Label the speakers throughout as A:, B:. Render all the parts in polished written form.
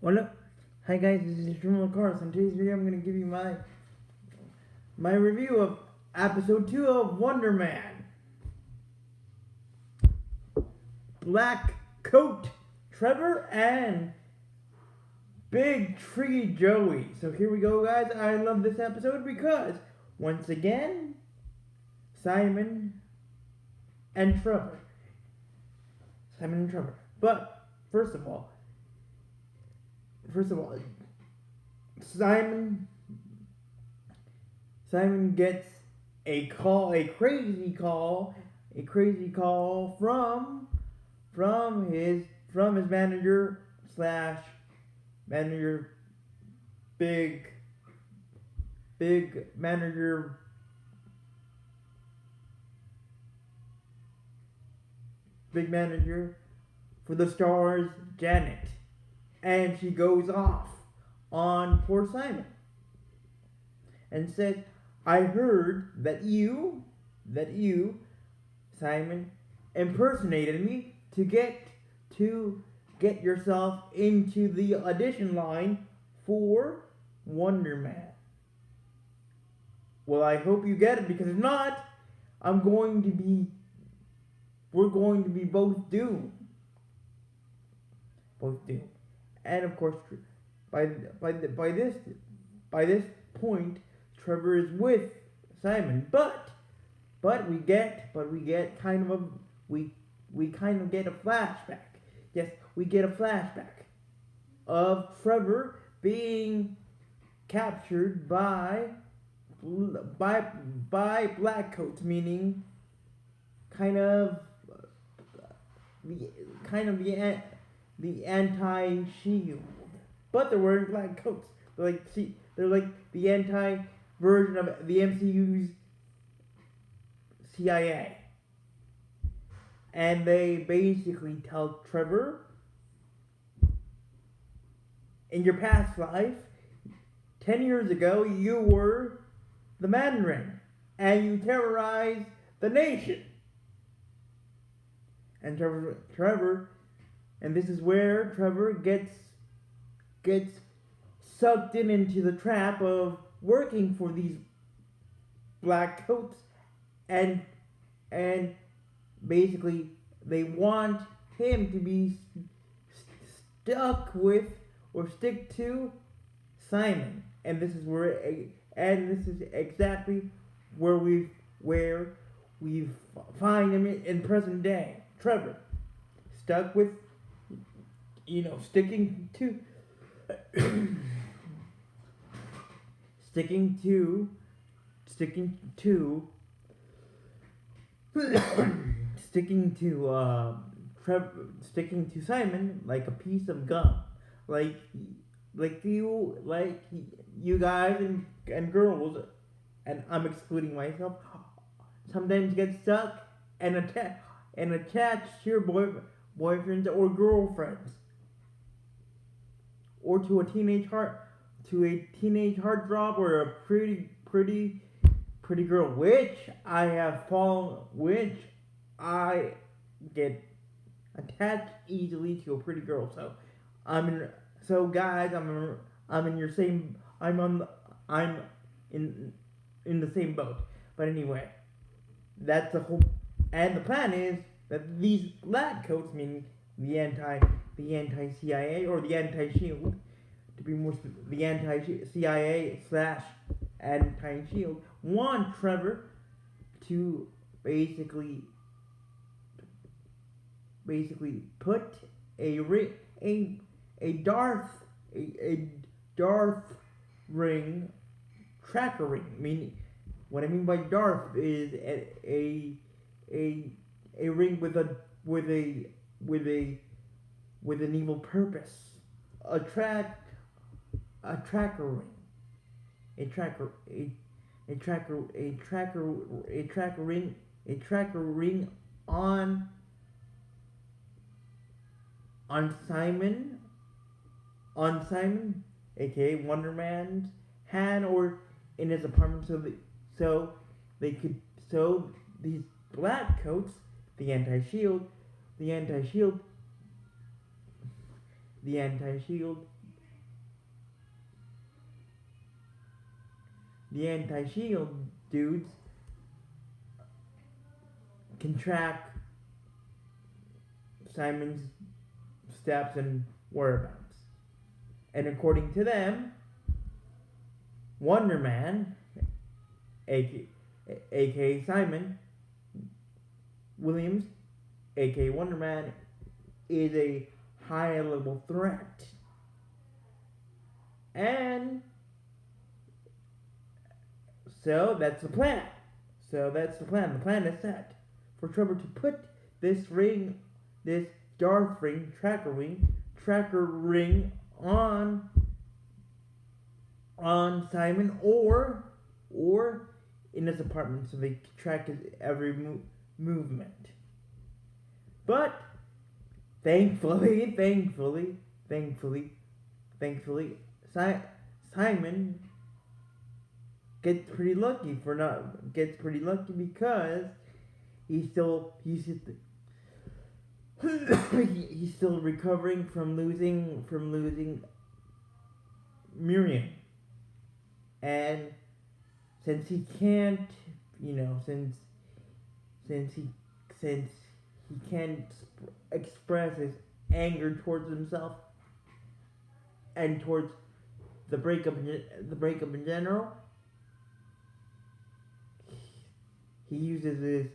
A: What up? Hi guys, this is Trevor. In today's video, I'm going to give you my review of episode 2 of Wonder Man. Black Coat Trevor and Big Tree Joey. So here we go, guys. I love this episode because once again, Simon and Trevor. But first of all, Simon gets a crazy call from his manager big manager for the Stars, Janet, and she goes off on poor Simon and says, "I heard that you, Simon, impersonated me to get yourself into the audition line for Wonder Man. Well, I hope you get it, because if not, we're going to be both doomed." And of course, by this point, Trevor is with Simon, but we kind of get a flashback. Yes, we get a flashback of Trevor being captured by blackcoats, meaning kind of the anti-shield, but they're wearing black coats. They're like the anti-version of the MCU's CIA. And they basically tell Trevor, in your past life, 10 years ago, you were the Mandarin, and you terrorized the nation. And Trevor, and this is where Trevor gets sucked into the trap of working for these black coats, and basically they want him to be stick to Simon, and this is exactly where we find him in present day. Trevor stuck with, sticking to Simon like a piece of gum, like you guys and girls, and I'm excluding myself, sometimes get stuck and attached to your boyfriends or girlfriends, or to a teenage heartthrob, or a pretty girl, which I get attached easily to a pretty girl. I'm in the same boat. But anyway, that's the whole. And the plan is that these black coats, meaning the anti-CIA or the anti-shield, to be more the anti-CIA / anti-shield, want Trevor to basically put a Darth ring, tracker ring. Meaning, what I mean by Darth is a ring with an evil purpose. A tracker ring. A tracker ring on Simon, aka Wonder Man's hand, or in his apartment, so these black coats, the anti-shield the anti-shield dudes can track Simon's steps and whereabouts. And according to them, Wonder Man, aka Simon Williams, aka Wonder Man, is a high level threat. And so that's the plan. The plan is set for Trevor to put this Darth ring, tracker ring on Simon or in his apartment so they can track his every movement. But thankfully, Simon gets pretty lucky because he's still recovering from losing Miriam, and since he can't, since he can't express his anger towards himself and towards the breakup in general, he uses his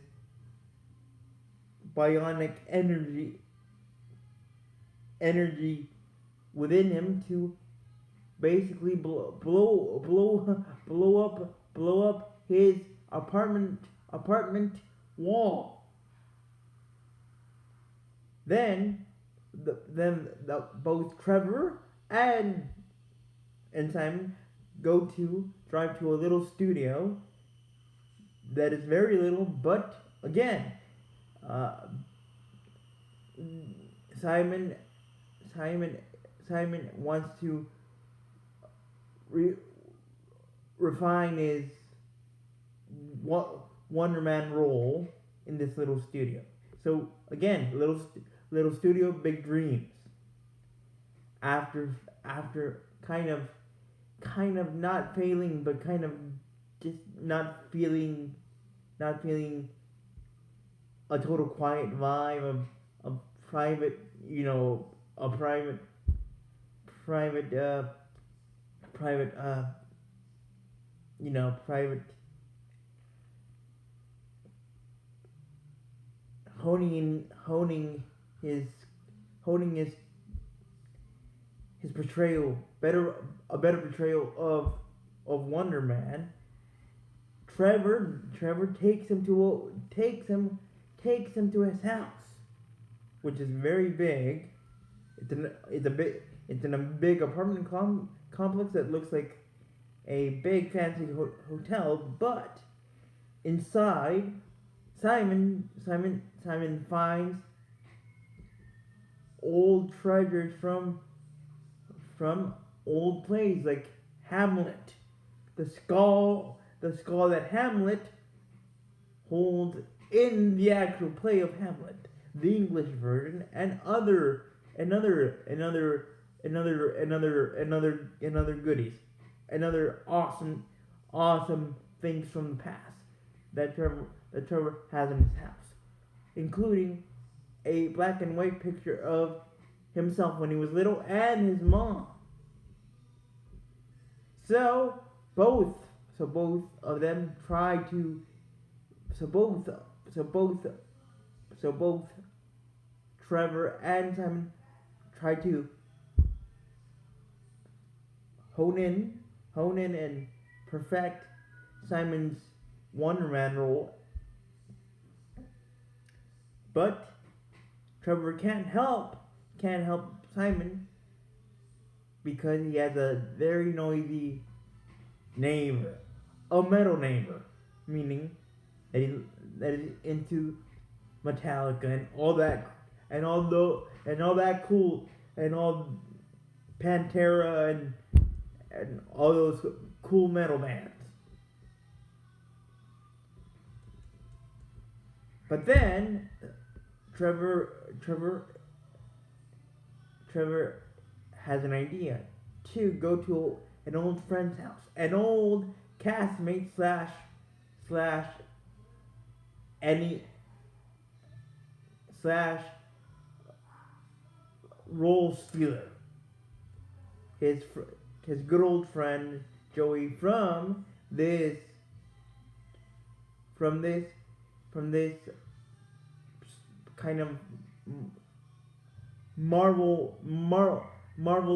A: bionic energy within him to basically blow up his apartment wall. Then both Trevor and Simon drive to a little studio that is very little, but again, Simon wants to refine his Wonder Man role in this little studio. So again, little studio, big dreams. After kind of not failing, but kind of just not feeling a total quiet vibe of private, a private honing his portrayal, a better portrayal of Wonder Man. Trevor takes him to his house, which is very big. It's in a big apartment complex that looks like a big fancy hotel, but inside, Simon finds old treasures from old plays like Hamlet, the skull that Hamlet holds in the actual play of Hamlet, the English version, and other goodies, and other awesome things from the past that Trevor has in his house, including a black and white picture of himself when he was little and his mom. So both of them try to. So both Trevor and Simon try to hone in and perfect Simon's Wonder Man role. But Trevor can't help Simon because he has a very noisy neighbor, a metal neighbor, meaning that is into Metallica and all that cool, and all Pantera and all those cool metal bands. But then Trevor has an idea to go to an old friend's house, an old castmate slash any slash role stealer. His good old friend Joey from this kind of Marvel's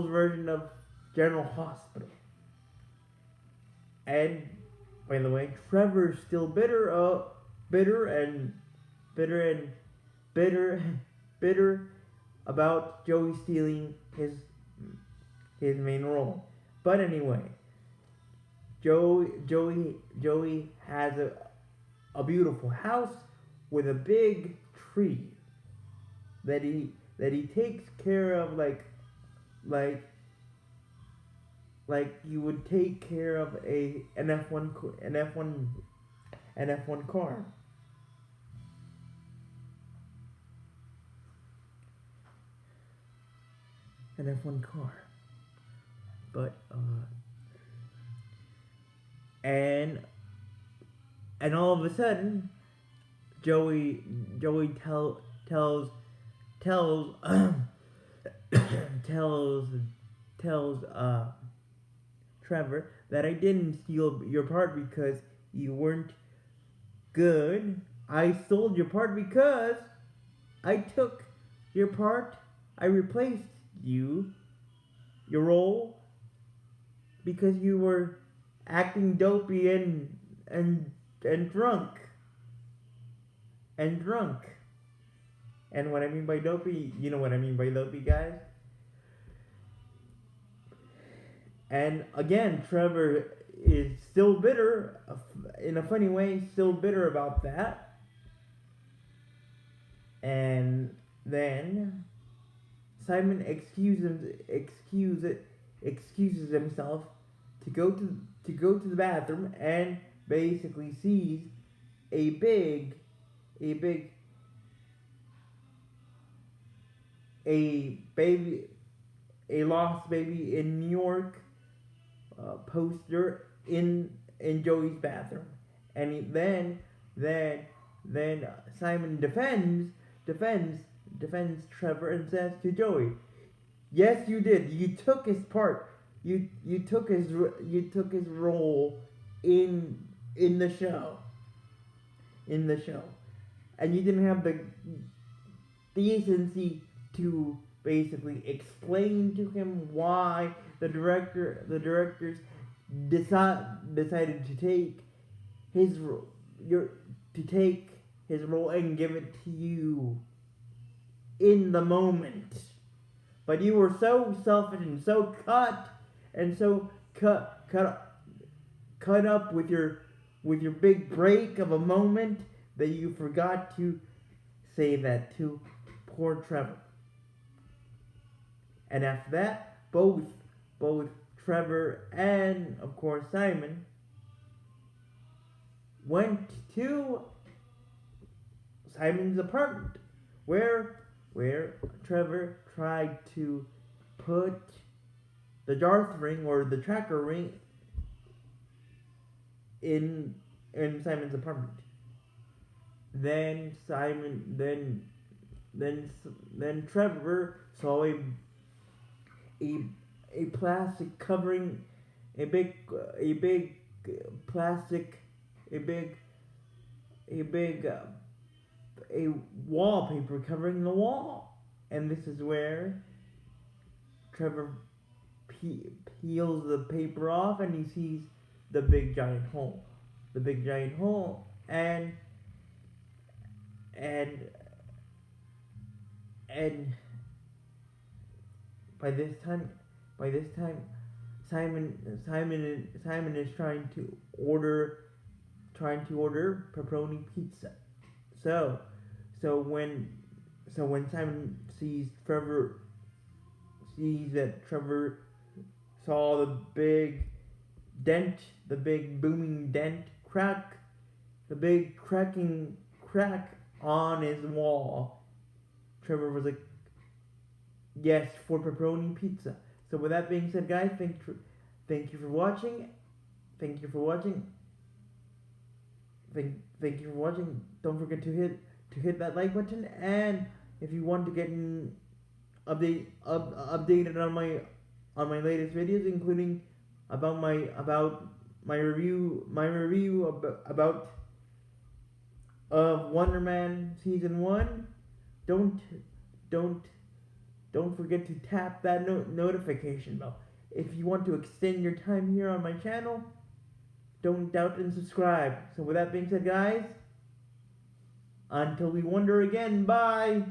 A: version of General Hospital. And by the way, Trevor's still bitter about Joey stealing his main role. But anyway, Joey has a beautiful house with a big tree that he takes care of like you would take care of an F1 car. An F1 car. But and all of a sudden Joey tells Trevor that I didn't steal your part because you weren't good. I stole your part because I took your part. I replaced your role, because you were acting dopey and drunk. And what I mean by dopey, you know what I mean by dopey, guys. And again, Trevor is still bitter, in a funny way, still bitter about that. And then Simon excuses himself to go to the bathroom, and basically sees a lost baby in New York poster in Joey's bathroom. And then Simon defends Trevor and says to Joey, "Yes, you did. You took his part. You took his role in the show. And you didn't have the decency to basically explain to him why the directors decided to take his role and give it to you in the moment. But you were so selfish and so cut up with your big break of a moment that you forgot to say that to poor Trevor." And after that, both Trevor and, of course, Simon went to Simon's apartment, where Trevor tried to put the Darth ring, or the tracker ring, in Simon's apartment. Then Trevor saw a plastic covering, a big wallpaper covering the wall. And this is where Trevor peels the paper off, and he sees the big giant hole. And by this time, Simon is trying to order pepperoni pizza. So when Simon sees that Trevor saw the big dent, the big booming dent, the big cracking crack on his wall, Trevor was like, "Yes, for pepperoni pizza." So with that being said, guys, thank you for watching. thank you for watching. Thank you for watching. Don't forget to hit that like button, and if you want to get updated on my latest videos, including about my review about Wonder Man season 1, don't don't don't forget to tap that notification bell. If you want to extend your time here on my channel, don't doubt and subscribe. So with that being said, guys, until we wonder again, bye!